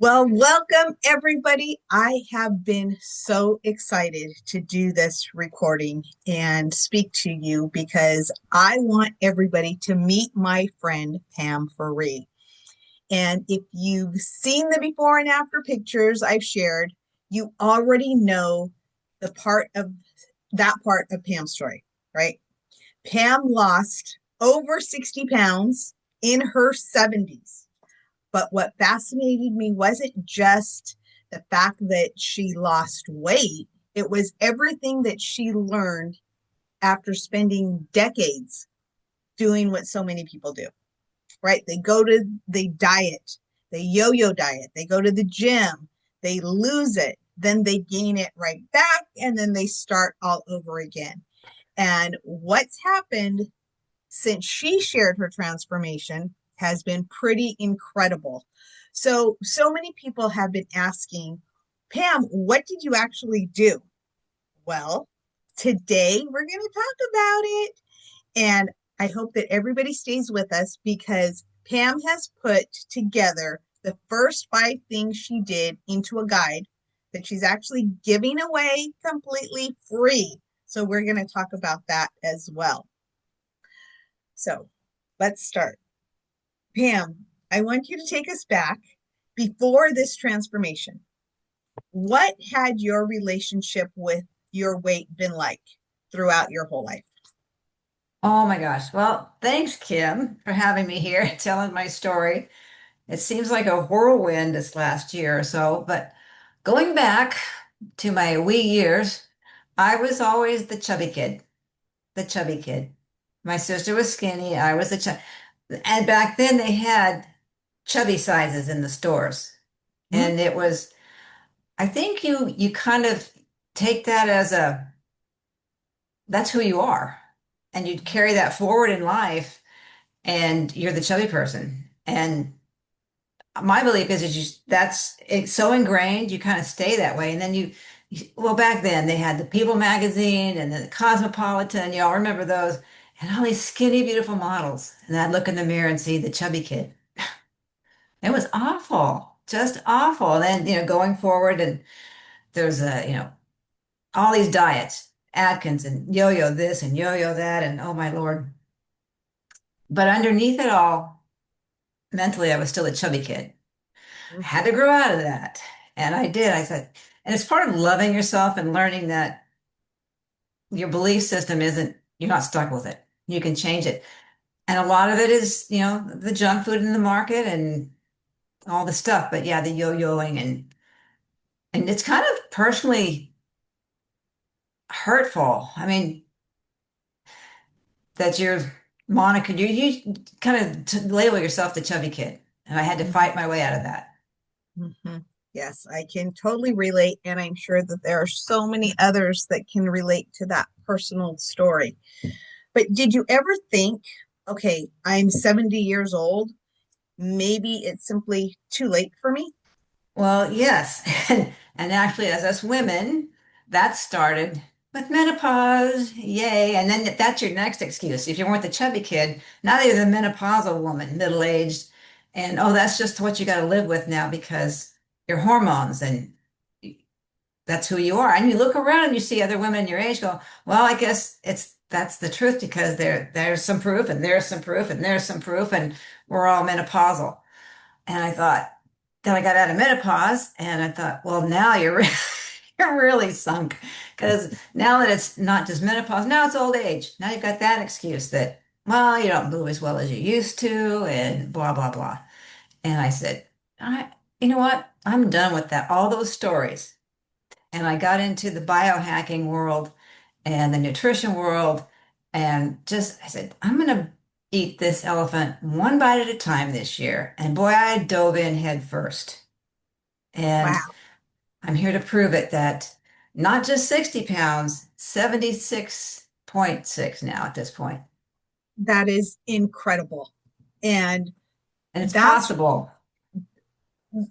Well, welcome everybody. I have been so excited to do this recording and speak to you because I want everybody to meet my friend Pamm Ferree. And if you've seen the before and after pictures I've shared, you already know the part of Pam's story, right? Pam lost over 60 pounds in her 70s. But what fascinated me wasn't just the fact that she lost weight, it was everything that she learned after spending decades doing what so many people do, right? They diet, they yo yo diet, they go to the gym, they lose it, then they gain it right back, and then they start all over again. And what's happened since she shared her transformation has been pretty incredible. So many people have been asking, Pam, what did you actually do? Well, today we're going to talk about it. And I hope that everybody stays with us because Pam has put together the first 5 things she did into a guide that she's actually giving away completely free. So we're going to talk about that as well. So let's start. Pam, I want you to take us back before this transformation. What had your relationship with your weight been like throughout your whole life? Oh my gosh. Well, thanks, Kim, for having me here and telling my story. It seems like a whirlwind this last year or so, but going back to my wee years, I was always the chubby kid, the chubby kid. My sister was skinny, I was the chubby. And back then they had chubby sizes in the stores. Hmm? And it was, I think you kind of take that as that's who you are. And you carry that forward in life and you're the chubby person. And my belief is that that's it's so ingrained, you kind of stay that way. And then well, back then they had the People magazine and the Cosmopolitan, y'all remember those, and all these skinny, beautiful models. And I'd look in the mirror and see the chubby kid. It was awful, just awful. And then, going forward, and there's all these diets, Atkins and yo-yo this and yo-yo that, and oh my Lord. But underneath it all, mentally, I was still a chubby kid. I had to grow out of that. And I did. I said, and it's part of loving yourself and learning that your belief system you're not stuck with it. You can change it. And a lot of it is, the junk food in the market and all the stuff. But yeah, the yo-yoing and it's kind of personally hurtful. I mean, that your moniker, you kind of label yourself the chubby kid. And I had to fight my way out of that. Mm-hmm. Yes, I can totally relate. And I'm sure that there are so many others that can relate to that personal story. But did you ever think, okay, I'm 70 years old, maybe it's simply too late for me? Well, yes. And actually, as us women, that started with menopause. Yay. And then that's your next excuse. If you weren't the chubby kid, now you're the menopausal woman, middle-aged. And oh, that's just what you got to live with now because your hormones and that's who you are. And you look around and you see other women your age go, well, I guess that's the truth because there's some proof and there's some proof and there's some proof and we're all menopausal. And I thought, then I got out of menopause and I thought, well, now you're really sunk because now that it's not just menopause, now it's old age. Now you've got that excuse that, well, you don't move as well as you used to and blah, blah, blah. And I said, you know what? I'm done with that. All those stories. And I got into the biohacking world and the nutrition world and I said, I'm going to eat this elephant one bite at a time this year. And boy, I dove in head first. And Wow, I'm here to prove it that not just 60 pounds, 76.6 now at this point. that is incredible. And And it's that's possible.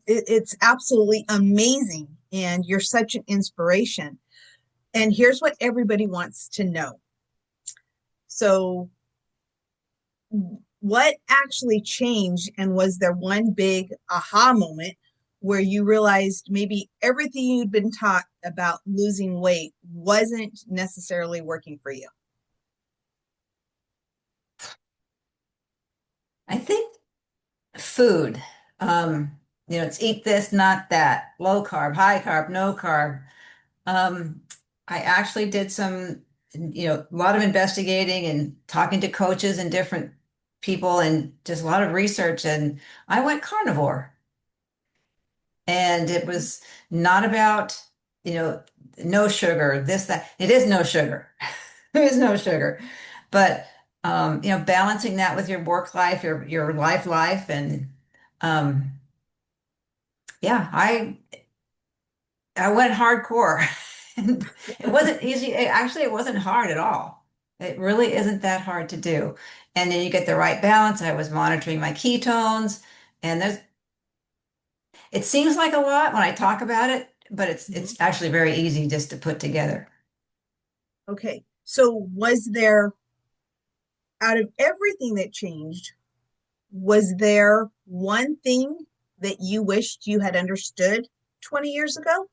it's absolutely amazing. And you're such an inspiration. And here's what everybody wants to know. So, what actually changed? And was there one big aha moment where you realized maybe everything you'd been taught about losing weight wasn't necessarily working for you? I think food. It's eat this, not that, low carb, high carb, no carb. Um, I actually did some, a lot of investigating and talking to coaches and different people and just a lot of research. And I went carnivore. And it was not about, you know, no sugar, this, that. It is no sugar. There is no sugar. But balancing that with your work life, your life, and um, yeah, I went hardcore. And it wasn't easy. Actually, it wasn't hard at all. It really isn't that hard to do. And then you get the right balance. I was monitoring my ketones, and it seems like a lot when I talk about it, but it's Mhm. it's actually very easy just to put together. Okay. So, was there, out of everything that changed, was there one thing that you wished you had understood 20 years ago?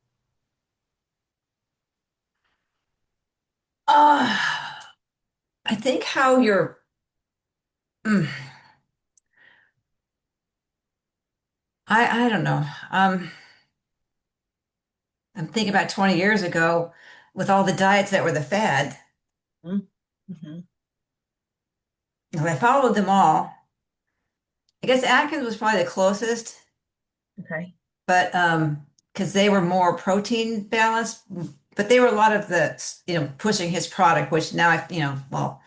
Uh, I think how you're, mm, I don't know. I'm thinking about 20 years ago with all the diets that were the fad. Mm-hmm. I followed them all. I guess Atkins was probably the closest, Okay. but because they were more protein balanced, but they were a lot of the, pushing his product, which now well,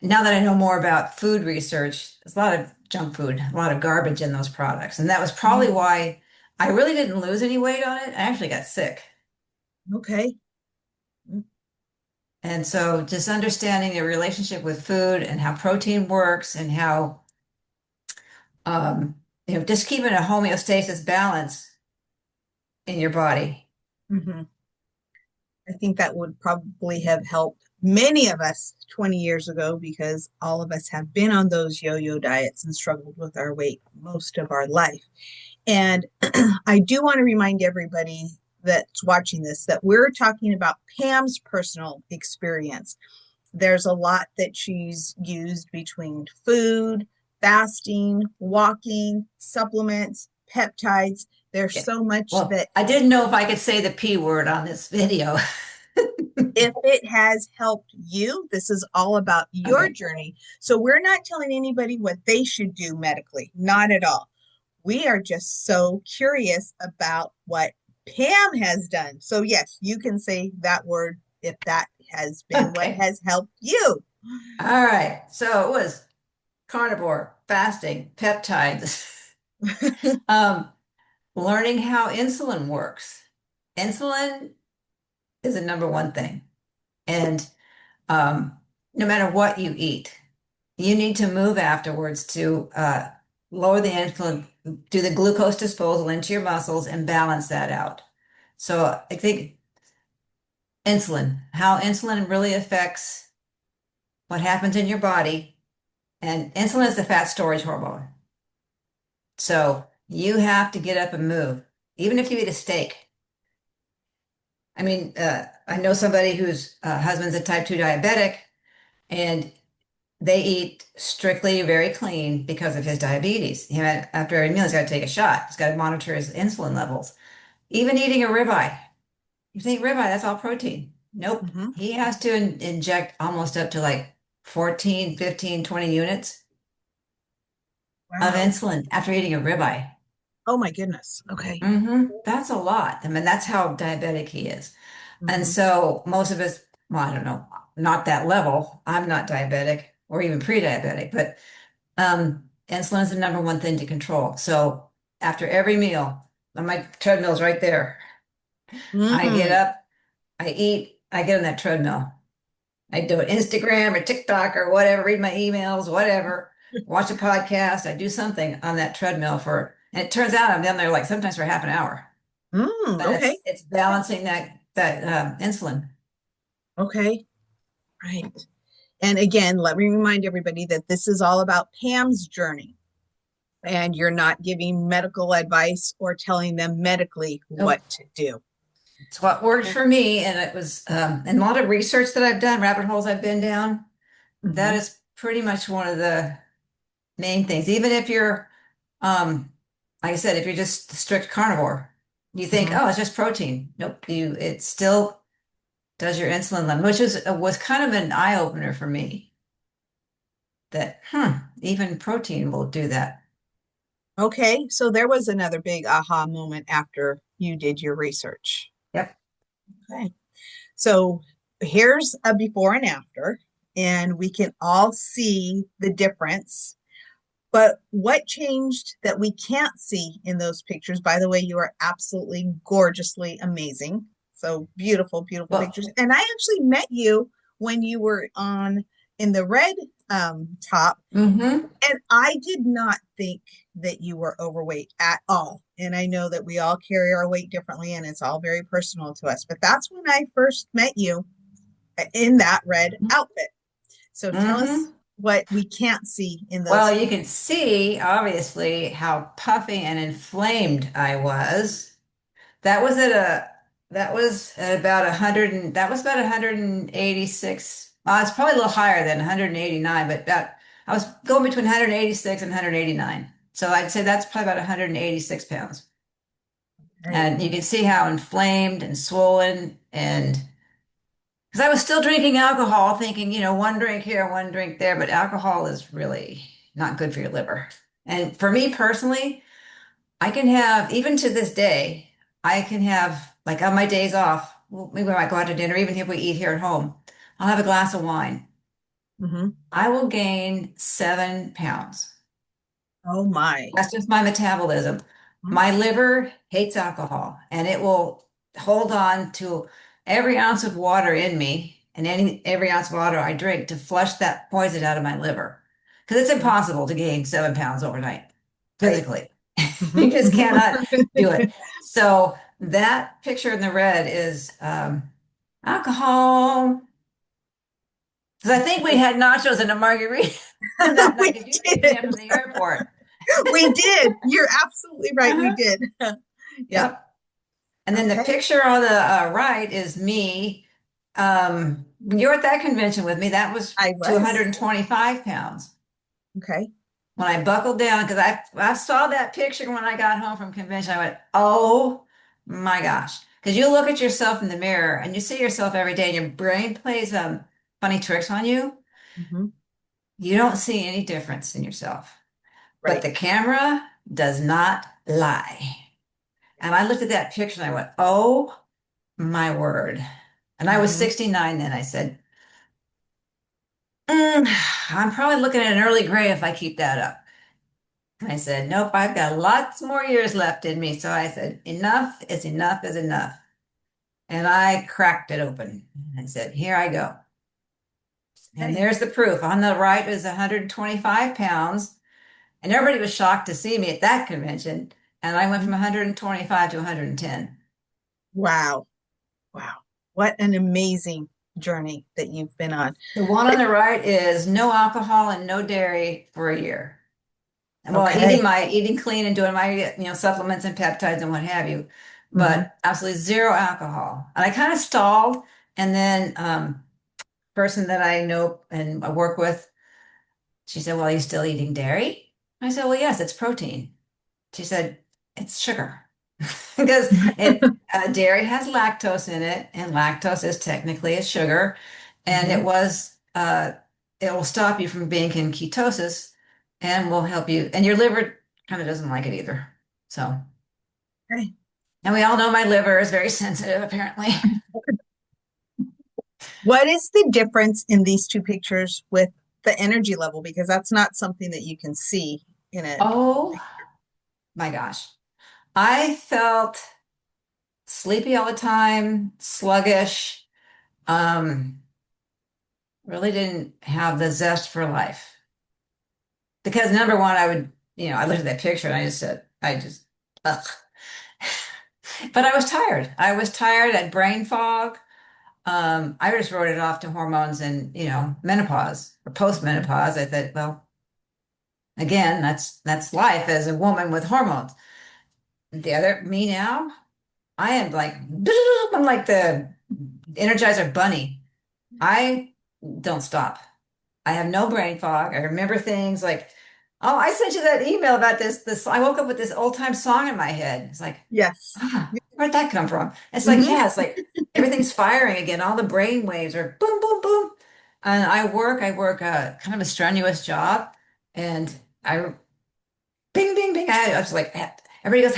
now that I know more about food research, there's a lot of junk food, a lot of garbage in those products. And that was probably Mm, why I really didn't lose any weight on it. I actually got sick. okay. Mm, And so just understanding the relationship with food and how protein works and how, um, just keeping a homeostasis balance in your body. mhm. I think that would probably have helped many of us 20 years ago because all of us have been on those yo yo diets and struggled with our weight most of our life. And I do want to remind everybody that's watching this that we're talking about Pam's personal experience. There's a lot that she's used between food, fasting, walking, supplements, peptides. There's Yeah. so much Well, that I didn't know if I could say the P word on this video. if it has helped you, this is all about your Okay. journey. So we're not telling anybody what they should do medically, not at all. We are just so curious about what Pam has done. So, yes, you can say that word if that has been what Okay. has helped you. All right. So it was carnivore, fasting, peptides, um, learning how insulin works. Insulin is the number one thing. And um, no matter what you eat, you need to move afterwards to lower the insulin, do the glucose disposal into your muscles and balance that out. So I think how insulin really affects what happens in your body. And insulin is the fat storage hormone. So you have to get up and move, even if you eat a steak. I mean, I know somebody whose husband's a type 2 diabetic, and they eat strictly very clean because of his diabetes. After every meal, he's got to take a shot. He's got to monitor his insulin levels. Even eating a ribeye. You think ribeye, that's all protein. Nope. Mhm. He has to inject almost up to like 14, 15, 20 units of Wow. insulin after eating a ribeye. Oh my goodness. Okay. That's a lot. I mean, that's how diabetic he is. And Hmm. so most of us, well, I don't know, not that level. I'm not diabetic or even pre-diabetic, but insulin is the number one thing to control. So after every meal, and my treadmill's right there. I get Hmm. up, I eat, I get on that treadmill. I do it Instagram or TikTok or whatever, read my emails, whatever, watch a podcast. I do something on that treadmill and it turns out I'm down there like sometimes for half an hour. Mm, But okay. it's balancing that insulin. Okay. Right. And again, let me remind everybody that this is all about Pam's journey. and you're not giving medical advice or telling them medically what Nope. to do. It's what worked for me. And it was, and a lot of research that I've done, rabbit holes I've been down, that Mm-hmm. is pretty much one of the main things. Even if you're, um, like I said, if you're just a strict carnivore, you think, Mm-hmm. oh, it's just protein. Nope, it still does your insulin level, which was kind of an eye opener for me that, even protein will do that. Okay, so there was another big aha moment after you did your research. Yep. Okay, so here's a before and after, and we can all see the difference. But what changed that we can't see in those pictures? By the way, you are absolutely gorgeously amazing. So beautiful, beautiful Well, pictures. And I actually met you when you were on in the red top, mm-hmm. and I did not think that you were overweight at all. And I know that we all carry our weight differently and it's all very personal to us. But that's when I first met you in that red outfit. So tell us Mm-hmm. what we can't see in those. Well, you can see obviously how puffy and inflamed I was. That was at a that was at about 100 and that was about 186. It's probably a little higher than 189, but that I was going between 186 and 189. So I'd say that's probably about 186 pounds. Hey. And you can see how inflamed and swollen and because I was still drinking alcohol, thinking, one drink here, one drink there, but alcohol is really not good for your liver. And for me personally, I can have, even to this day, I can have, like on my days off, maybe we might go out to dinner, even if we eat here at home, I'll have a glass of wine. Mm-hmm. I will gain 7 pounds. Oh my. That's just my metabolism. Mhm. My liver hates alcohol and it will hold on to every ounce of water in me and every ounce of water I drink to flush that poison out of my liver. Because it's impossible to gain 7 pounds overnight, Right. physically. Mm-hmm. You just cannot do Mm-hmm. it. So that picture in the red is alcohol. Because I think we had nachos and a margarita that night We because you picked me did. up from the airport. We did. You're absolutely right. We Uh-huh. did. Yep. Yep. And then the Okay. picture on the right is me. You were at that convention with me. That was I to was. 125 pounds. Okay. When I buckled down, because I saw that picture when I got home from convention, I went, oh my gosh. Because you look at yourself in the mirror and you see yourself every day and your brain plays funny tricks on you. Mm-hmm. You don't see any difference in yourself. But Right. the camera does not lie. And I looked at that picture and I went, oh my word. And I was Mm-hmm. 69 then. I said, "Mm, I'm probably looking at an early gray if I keep that up." And I said, nope, I've got lots more years left in me. So I said, enough is enough is enough. And I cracked it open. I said, here I go. And Okay. there's the proof. On the right is 125 pounds. And everybody was shocked to see me at that convention. And I went Mhm. from 125 to 110. Wow. Wow. What an amazing journey that you've been on. The one on But the right is no alcohol and no dairy for a year. And well, okay. eating clean and doing my, supplements and peptides and what have you, Mm-hmm. but absolutely zero alcohol. And I kind of stalled. And then person that I know and I work with, she said, well, are you still eating dairy? I said, well, yes, it's protein. She said, it's sugar. Because dairy has lactose in it, and lactose is technically a sugar, and Mm-hmm. it will stop you from being in ketosis and will help you. And your liver kind of doesn't like it either. So, Okay. and we all know my liver is very sensitive, apparently. What is the difference in these two pictures with the energy level? Because that's not something that you can see in a Oh my gosh. I felt sleepy all the time, sluggish, um, really didn't have the zest for life. Because number one, I looked at that picture and ugh. But I was tired. I was tired. I had brain fog. I just wrote it off to hormones and, menopause or Mhm. post-menopause. I thought, well, Again, that's life as a woman with hormones. The other me now, I am like I'm like the Energizer bunny. I don't stop. I have no brain fog. I remember things like, oh, I sent you that email about this. I woke up with this old time song in my head. It's like, Yes. ah, where'd that come from? It's like, Hmm. yeah, it's like everything's firing again. All the brain waves are boom, boom, boom. And I work kind of a strenuous job. And I, bing, bing, bing. I was like, everybody goes,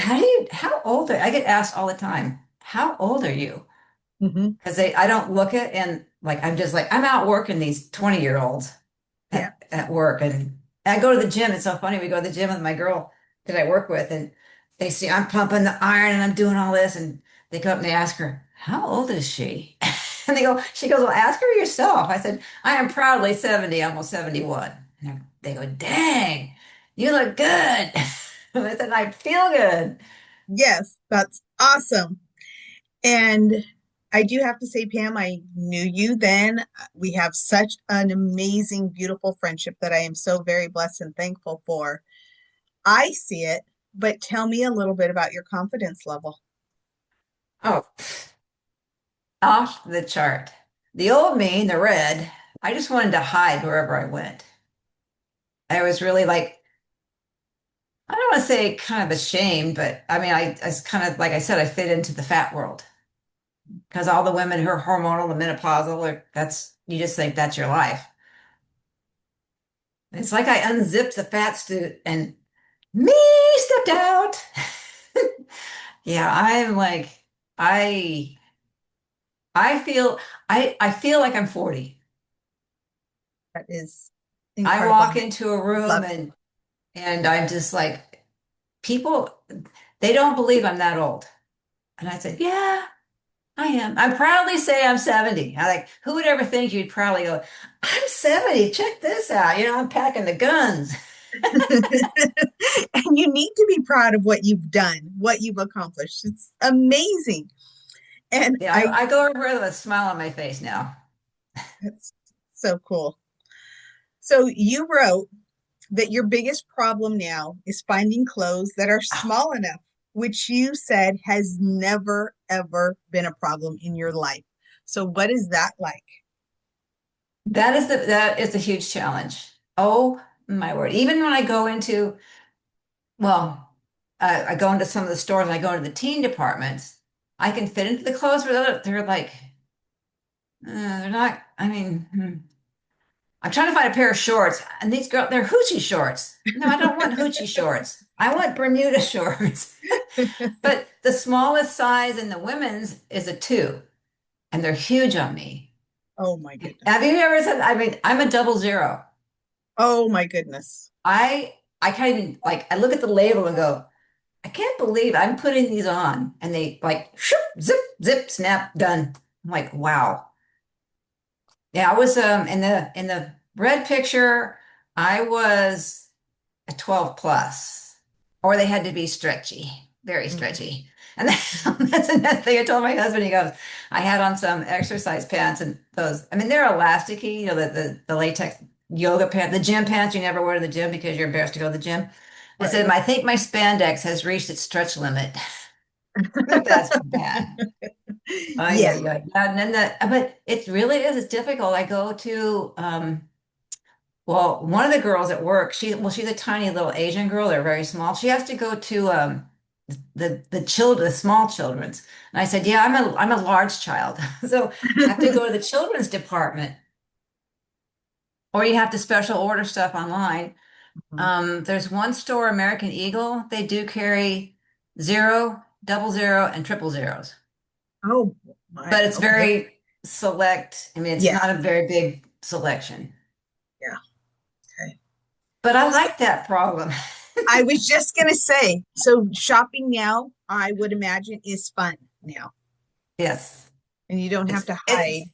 how old are you? I get asked all the time, how old are you? Hmm. Because I don't look it and like, I'm just like, I'm out working these 20-year-olds Yeah. at work. And I go to the gym. It's so funny. We go to the gym with my girl that I work with, and they see I'm pumping the iron and I'm doing all this. And they go up and they ask her, how old is she? And she goes, well, ask her yourself. I said, I am proudly 70, almost 71. And they go, dang, you look good. I said, I feel good. Yes, that's awesome. And I do have to say, Pam, I knew you then. We have such an amazing, beautiful friendship that I am so very blessed and thankful for. I see it, but tell me a little bit about your confidence level. Oh, off the chart. The old me, the red, I just wanted to hide wherever I went. I was really like, I don't want to say kind of ashamed, but I mean, I was kind of, like I said, I fit into the fat world because all the women who are hormonal and menopausal, you just think that's your life. It's like I unzipped the fat suit and me stepped out. Yeah, I'm like, I, I feel, I feel like I'm 40. That is I incredible. walk into a I room love it. and I'm just like, people, they don't believe I'm that old. And I said, yeah, I am. I proudly say I'm 70. I like, who would ever think you'd proudly go, I'm 70, check this out. I'm packing the guns. And you need to be proud of what you've done, what you've accomplished. It's amazing. And Yeah, I go over with a smile on my face now. that's so cool. So you wrote that your biggest problem now is finding clothes that are Oh, small enough, which you said has never, ever been a problem in your life. So, what is that like? that is a huge challenge. Oh my word. Even when I go into, well, I go into some of the stores and I go into the teen departments, I can fit into the clothes, but they're like, they're not, I mean, I'm trying to find a pair of shorts, and these girls, they're hoochie shorts. No, I don't want hoochie shorts. I want Bermuda shorts. But the smallest size in the women's is a 2, and they're huge on me. Oh my Have goodness. you ever said, I mean, I'm a 00. Oh my goodness. I can't even like I look at the label and go, I can't believe I'm putting these on. And they like shoop, zip, zip, snap, done. I'm like, wow. Yeah, I was in the red picture, I was a 12 plus, or they had to be stretchy, very Mhm. stretchy. And that's another thing I told my husband. He goes, I had on some exercise pants and those, I mean, they're elasticy, the latex yoga pants, the gym pants you never wear to the gym because you're embarrassed to go to the gym. I Right. said, I think my spandex has reached its stretch limit. That's bad. Oh, yeah, Yeah. yeah. And then but it really is, it's difficult. I go to, well, one of the girls at work, she's a tiny little Asian girl. They're very small. She has to go to the small children's. And I said, yeah, I'm a large child. So I have to go to the children's department, or you have to special order stuff online. There's one store, American Eagle. They do carry 0, 00, and 000. Oh my. But it's Okay. very select. I mean, it's Yeah. not a very big selection. Yeah. Okay. But I So like that problem. I was just gonna say, so shopping now, I would imagine, is fun now, Yes. and you don't have It's to it's hide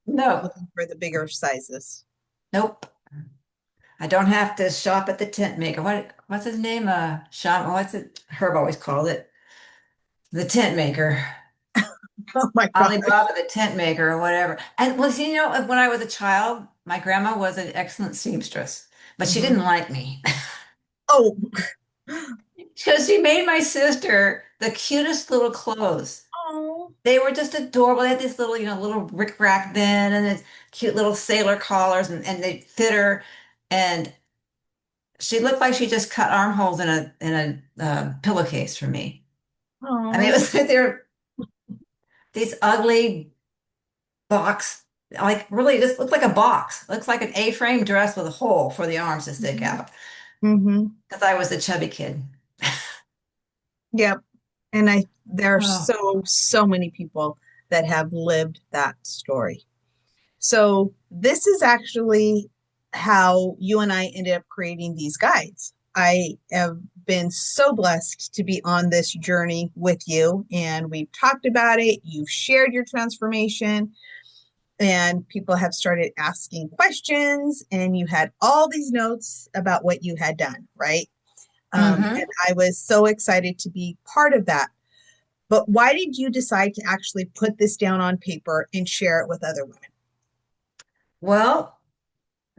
no, looking for the bigger sizes. nope. I don't have to shop at the tent maker. What's his name? Shop. What's it? Herb always called it the tent maker. Oh my gosh. Alibaba, the tent maker, or whatever. And well, see, when I was a child, my grandma was an excellent seamstress, but she Hmm. didn't like me. Oh, Because she made my sister the cutest little clothes. oh, They were just adorable. They had these little, little rickrack then and then cute little sailor collars and they fit her. And she looked like she just cut armholes in a pillowcase for me. I mean, it oh. was like they're these ugly box, like really just looked like a box. Looks like an A-frame dress with a hole for the arms to stick out. Mm-hmm. Because I was the chubby kid. Yep. And there are Oh. so many people that have lived that story. So this is actually how you and I ended up creating these guides. I have been so blessed to be on this journey with you, and we've talked about it. You've shared your transformation, and people have started asking questions, and you had all these notes about what you had done, right? And Hmm. I was so excited to be part of that. But why did you decide to actually put this down on paper and share it with other women? Well,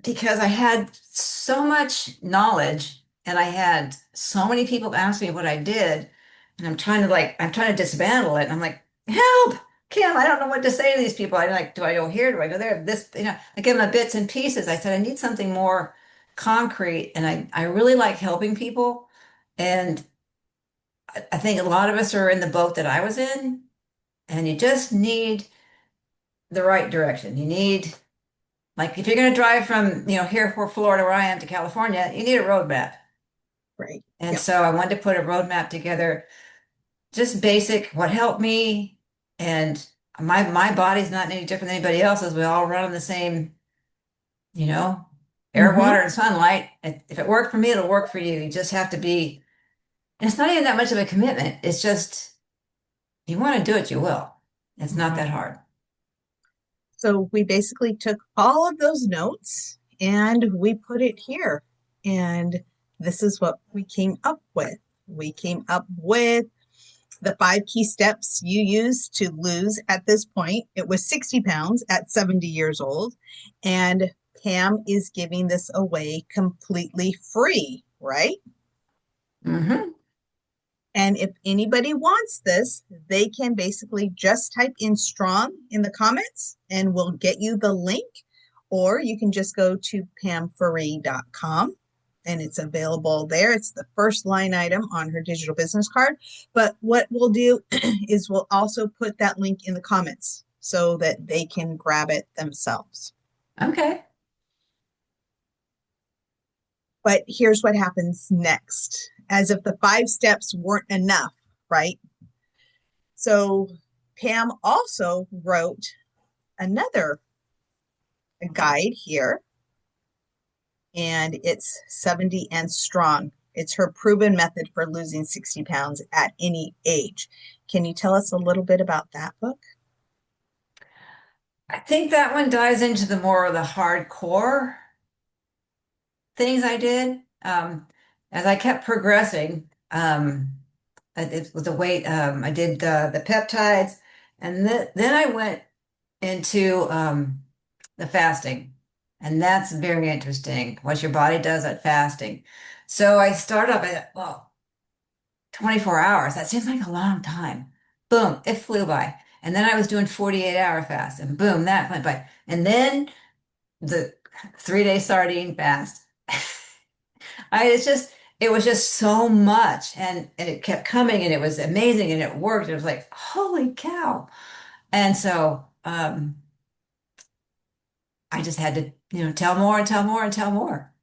because I had so much knowledge and I had so many people ask me what I did, and I'm trying to dismantle it. And I'm like, help, Kim, I don't know what to say to these people. I like, do I go here? Do I go there? This, I give them bits and pieces. I said, I need something more concrete. And I really like helping people. And I think a lot of us are in the boat that I was in, and you just need the right direction. You need Like if you're going to drive from, here for Florida where I am to California, you need a roadmap. Right. And Yep. so I wanted to put a roadmap together, just basic, what helped me. And my body's not any different than anybody else's. We all run on the same, you know, air, Mm-hmm. water, and sunlight. If it worked for me, it'll work for you. You just have to be, and it's not even that much of a commitment. It's just, you want to do it, you will. It's not Mm-hmm. that hard. So we basically took all of those notes and we put it here. And this is what we came up with. We came up with the 5 key steps you use to lose at this point. It was 60 pounds at 70 years old. And Pam is giving this away completely free, right? Hmm. And if anybody wants this, they can basically just type in strong in the comments and we'll get you the link. Or you can just go to pammferree.com and it's available there. It's the first line item on her digital business card. But what we'll do is we'll also put that link in the comments so that they can grab it themselves. Okay. But here's what happens next. As if the 5 steps weren't enough, right? So Pam also wrote another guide here, and it's 70 and strong. It's her proven method for losing 60 pounds at any age. Can you tell us a little bit about that book? I think that one dives into the more of the hardcore things I did. As I kept progressing, it was the weight. I did the peptides, and then I went into the fasting, and that's very interesting. What your body does at fasting. So I started up at 24 hours. That seems like a long time. Boom, it flew by. And then I was doing 48-hour fast, and boom, that went by. And then the 3-day sardine fast. It was just so much and it kept coming and it was amazing and it worked. It was like, holy cow. And so I just had to, tell more and tell more and tell more.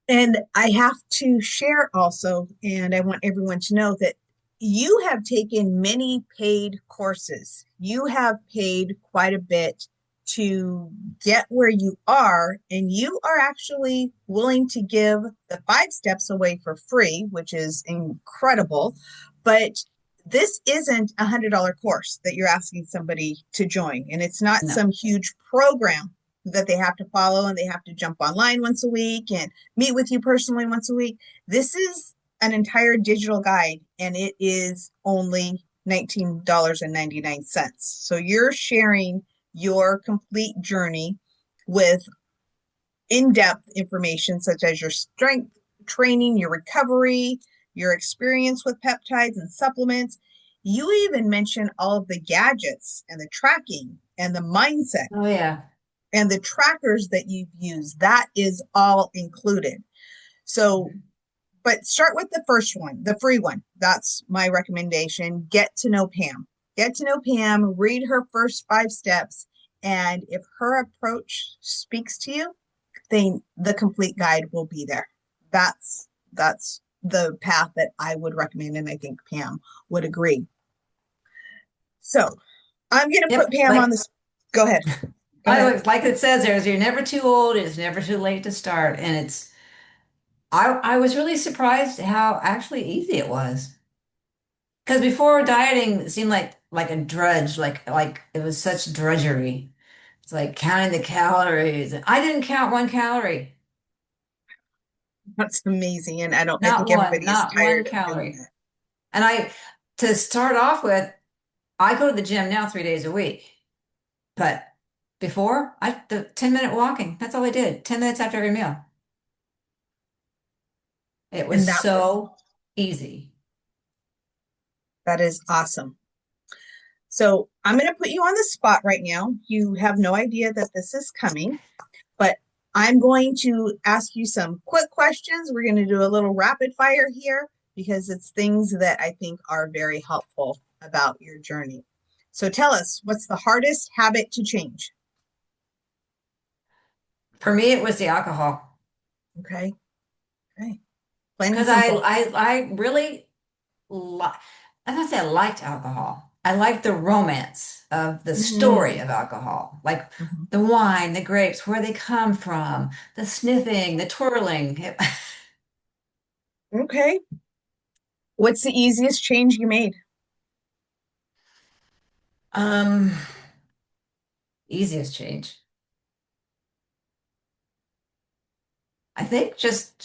And I have to share also, and I want everyone to know that you have taken many paid courses. You have paid quite a bit to get where you are, and you are actually willing to give the 5 steps away for free, which is incredible. But this isn't $100 course that you're asking somebody to join, and it's not No. some huge program that they have to follow and they have to jump online once a week and meet with you personally once a week. This is an entire digital guide and it is only $19.99. So you're sharing your complete journey with in depth information such as your strength training, your recovery, your experience with peptides and supplements. You even mentioned all of the gadgets and the tracking and the mindset Oh yeah. and the trackers that you've used. That is all included. So, Mhm. but start with the first one, the free one. That's my recommendation. Get to know Pamm. Get to know Pamm, read her first 5 steps. And if her approach speaks to you, then the complete guide will be there. That's the path that I would recommend, and I think Pamm would agree. So I'm gonna put Yep. Pamm on this. Go ahead. Go ahead. Like it says there, is you're never too old, it's never too late to start. And I was really surprised how actually easy it was. Because before dieting seemed like a drudge, like it was such drudgery. It's like counting the calories. I didn't count 1 calorie, That's amazing, and I think everybody is not one tired of doing calorie. that. And to start off with, I go to the gym now 3 days a week. But before, the 10-minute walking, that's all I did. 10 minutes after every meal. It And was so easy. that is awesome. So I'm going to put you on the spot right now. You have no idea that this is coming, but I'm going to ask you some quick questions. We're going to do a little rapid fire here because it's things that I think are very helpful about your journey. So tell us, what's the hardest habit to change? For me, it was the alcohol Okay. Okay. Plain and because simple. I really li I don't say I liked alcohol. I liked the romance of the story Mm, of alcohol, like mhm. the wine, the grapes, where they come from, the sniffing, the twirling. Okay. What's the easiest change you made? Um, Easiest change. I think just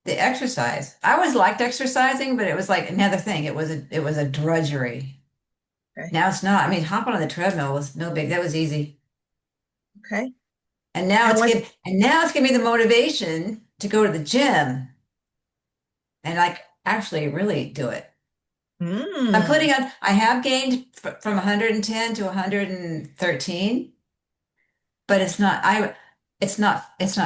the exercise. I always liked exercising, but it was like another thing. It was a drudgery. Okay. Now it's not. I mean, hopping on the treadmill was no big. That was easy. Okay. And what's And now it's giving me the motivation to go to the gym and like actually really do it. mm, I have gained from 110 to 113, but it's not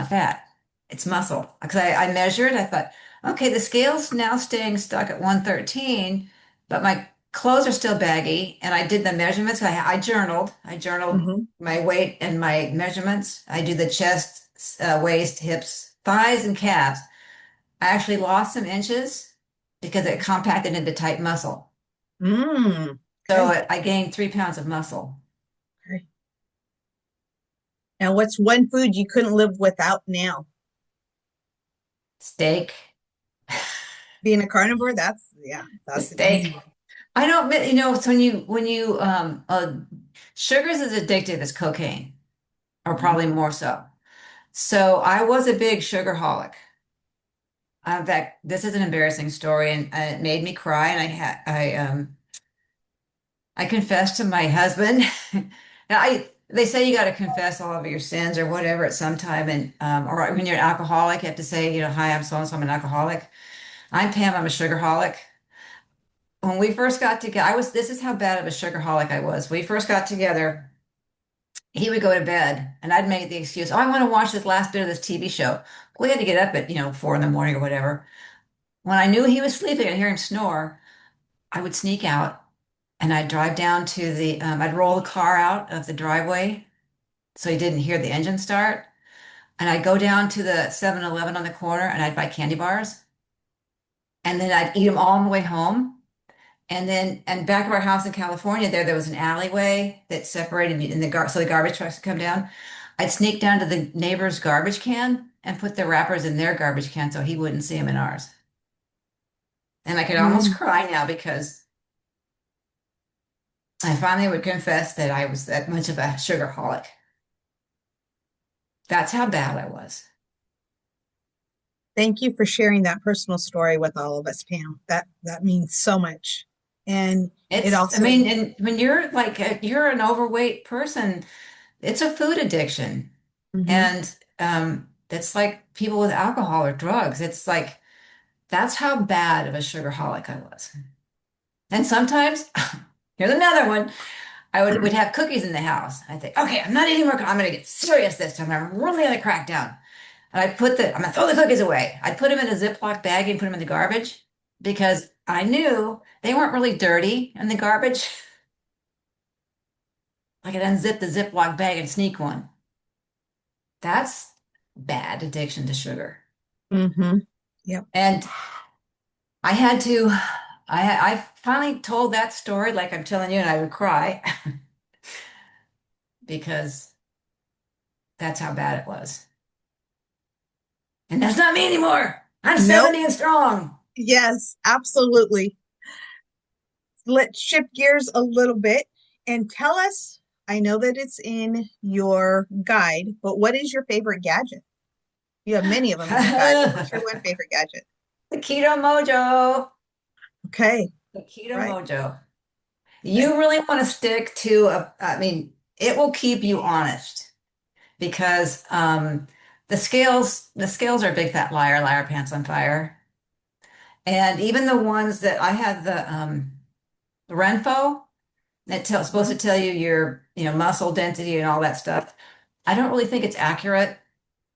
fat. It's muscle. Because I measured, I thought, okay, the scale's now staying stuck at 113, but my clothes are still baggy. And I did the measurements. I journaled mhm, my weight and my measurements. I do the chest, waist, hips, thighs, and calves. I actually lost some inches because it compacted into tight muscle. So okay. I gained 3 pounds of muscle. Okay. And what's one food you couldn't live without now? Steak, Being a carnivore, the that's an easy steak. one. I don't, it's when you, sugar is as addictive as cocaine, or Mhm. probably more so. So I was a big sugarholic. In fact, this is an embarrassing story, and it made me cry. And I confessed to my husband. Now, they say you got to confess all of your sins or whatever at some time, and or when you're an alcoholic, you have to say, hi, I'm so and so, I'm an alcoholic. I'm Pam, I'm a sugarholic. When we first got together, this is how bad of a sugarholic I was. We first got together, he would go to bed, and I'd make the excuse, oh, I want to watch this last bit of this TV show. We had to get up at, 4 in the morning or whatever. When I knew he was sleeping and hear him snore, I would sneak out and I'd drive down to I'd roll the car out of the driveway so he didn't hear the engine start. And I'd go down to the 7-Eleven on the corner and I'd buy candy bars. And then I'd eat them all on the way home. And back of our house in California, there was an alleyway that separated me in so the garbage trucks could come down. I'd sneak down to the neighbor's garbage can and put the wrappers in their garbage can so he wouldn't see them in ours. And I could almost Mm, cry now because I finally would confess that I was that much of a sugarholic. That's how bad I was. thank you for sharing that personal story with all of us, Pam. That means so much. And it I also, mean, and when you're you're an overweight person, it's a food addiction. mhm, And it's like people with alcohol or drugs. It's like That's how bad of a sugarholic I was. And sometimes, here's another one. We'd have cookies in the house. I'd think, okay, I'm not eating more. I'm going to get serious this time. I'm really going to crack down. And I'm going to throw the cookies away. I'd put them in a Ziploc bag and put them in the garbage because I knew they weren't really dirty in the garbage. I could unzip the Ziploc bag and sneak one. That's bad addiction to sugar. Mm-hmm. Yep. And I had to, I finally told that story like I'm telling you, and I would cry because that's how bad it was. And that's not me anymore. I'm Nope. 70 and strong. Yes, absolutely. Let's shift gears a little bit and tell us. I know that it's in your guide, but what is your favorite gadget? You have many of them in your guide, but what's your one The favorite gadget? keto mojo. Okay. The keto Right. mojo. Okay. You really want to stick to I mean, it will keep you honest because the scales are a big fat liar, liar pants on fire. And even the ones that I had the Renpho supposed to Mhm. tell you your, muscle density and all that stuff. I don't really think it's accurate,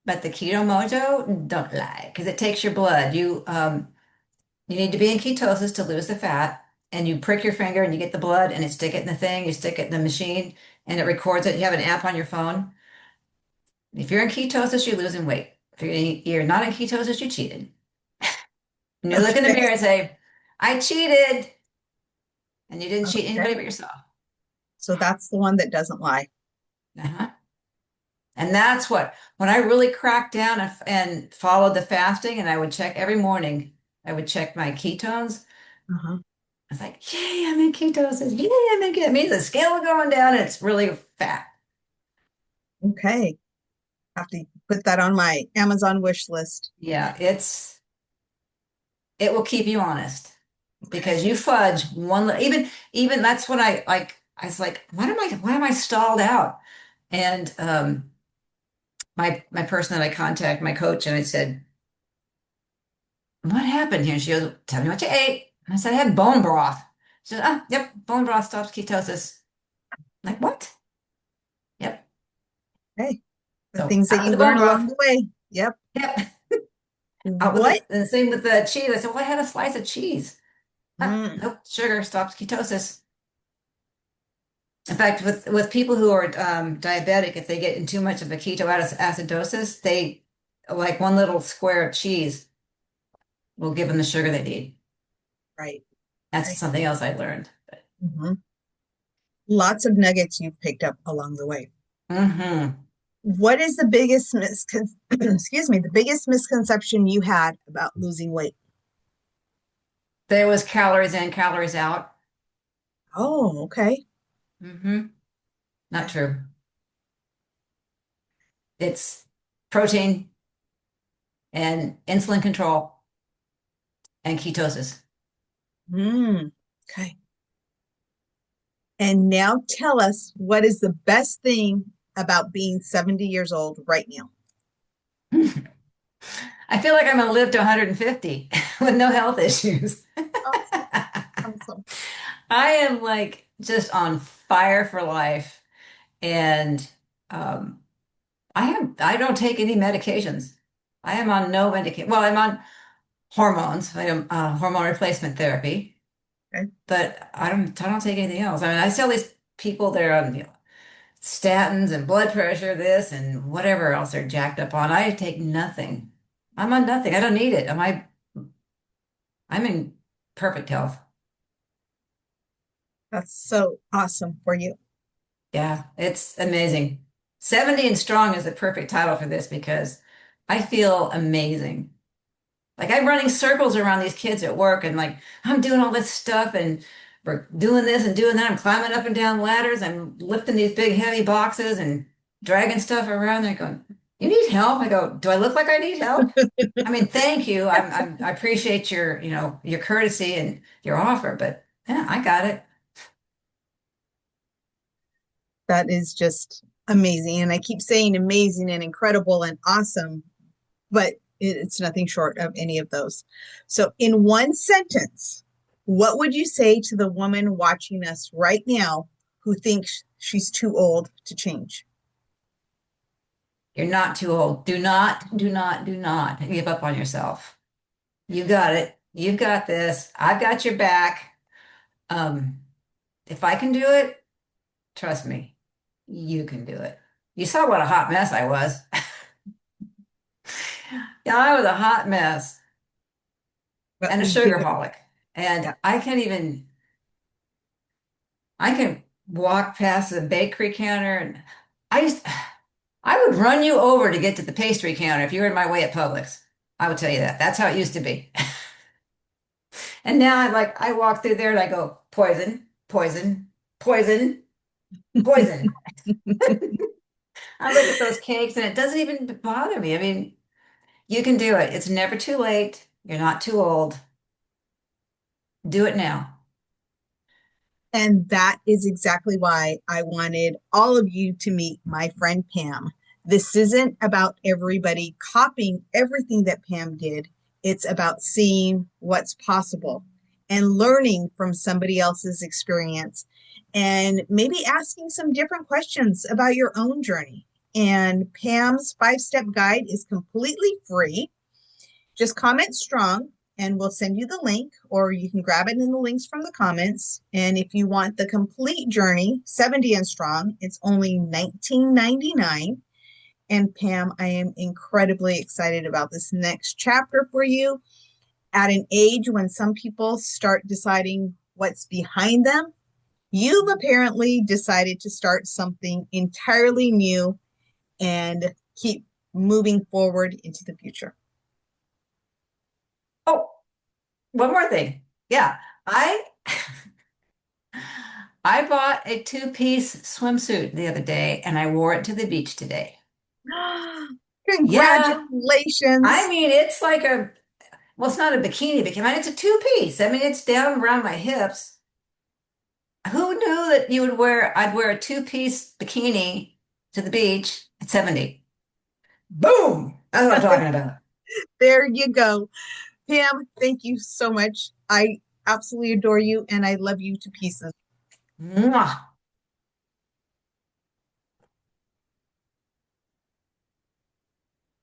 but the Keto Mojo, don't lie, because it takes your blood. You need to be in ketosis to lose the fat, and you prick your finger and you get the blood and you stick it in the thing, you stick it in the machine, and it records it. You have an app on your phone. If you're in ketosis, you're losing weight. If you're not in ketosis, you cheated. And you look in the mirror Okay. and say, I cheated, and you didn't cheat Okay. anybody but yourself. So that's the one that doesn't lie. Uh-huh. And that's when I really cracked down and followed the fasting, and I would check every morning, I would check my ketones. Uh-huh. I was like, yay, I'm in ketosis. Yay, I'm in ketosis. It means the scale is going down and it's really fat. Okay. Have to put that on my Amazon wish list. Yeah, it will keep you honest Okay. because you fudge even that's when I was like, why am I stalled out? And my person that I contact, my coach, and I said, what happened here? She goes, tell me what you ate. And I said, I had bone broth. She said, ah, yep, bone broth stops ketosis. I'm like, what? Yep. Okay. The So things that out with you the bone learn broth. along the way. Yep. Yep. Out with What? it. And the same with the cheese. I said, well, I had a slice of cheese. Ah, Mm, nope, sugar stops ketosis. In fact, with people who are diabetic, if they get in too much of a ketoacidosis, they like one little square of cheese will give them the sugar they need. right. That's Right. something else I learned. Hmm. Lots of nuggets you've picked up along the way. Hmm. What is the biggest excuse me, the biggest misconception you had about losing weight? There was calories in, calories out. Oh, okay. Not Okay. true. It's protein and insulin control and ketosis. Mm, okay. And now tell us what is the best thing about being 70 years old right now? I feel like I'm gonna live to 150 with no health issues. Awesome. Awesome. I am like just on fire for life, and um, I don't take any medications. I am on no medication. Well, I'm on hormones. I am hormone replacement therapy, Okay. but I don't take anything else. I mean, I see all these people that are on statins and blood pressure, this and whatever else they're jacked up on. I take nothing. I'm on nothing. I don't need it. I'm in perfect health. That's so awesome for you. Yeah, it's amazing. 70 and strong is the perfect title for this because I feel amazing. Like I'm running circles around these kids at work and like I'm doing all this stuff and we're doing this and doing that. I'm climbing up and down ladders. I'm lifting these big heavy boxes and dragging stuff around. They're going, you need help? I go, do I look like I need help? I mean, thank you. I appreciate your courtesy and your offer, but yeah, I got it. That is just amazing. And I keep saying amazing and incredible and awesome, but It's nothing short of any of those. So, in one sentence, what would you say to the woman watching us right now who thinks she's too old to change? You're not too old. Do not give up on yourself. You got it. You've got this. I've got your back. Um, if I can do it, trust me, you can do it. You saw what a hot mess I was. Yeah, I was a hot mess But and a we did it. sugarholic. And Yeah. I can walk past the bakery counter and I used, I would run you over to get to the pastry counter if you were in my way at Publix. I would tell you that. That's how it used to be. And now I walk through there and I go, poison, poison, poison, poison. I look at those cakes and it doesn't even bother me. I mean, you can do it. It's never too late. You're not too old. Do it now. And that is exactly why I wanted all of you to meet my friend Pam. This isn't about everybody copying everything that Pam did, it's about seeing what's possible and learning from somebody else's experience and maybe asking some different questions about your own journey. And Pam's 5 step guide is completely free. Just comment strong and we'll send you the link, or you can grab it in the links from the comments. And if you want the complete journey, 70 and strong, it's only $19.99. And Pam, I am incredibly excited about this next chapter for you. At an age when some people start deciding what's behind them, you've apparently decided to start something entirely new and keep moving forward into the future. Oh, one more thing. Yeah, I I bought a two-piece swimsuit the other day and I wore it to the beach today. Yeah, I Congratulations. mean it's like a well, it's not a bikini. I mean, it's a two-piece. I mean, it's down around my hips. Who knew that I'd wear a two-piece bikini to the beach at 70? Boom! That's what I'm talking about. There you go. Pam, thank you so much. I absolutely adore you and I love you to pieces. Mwah.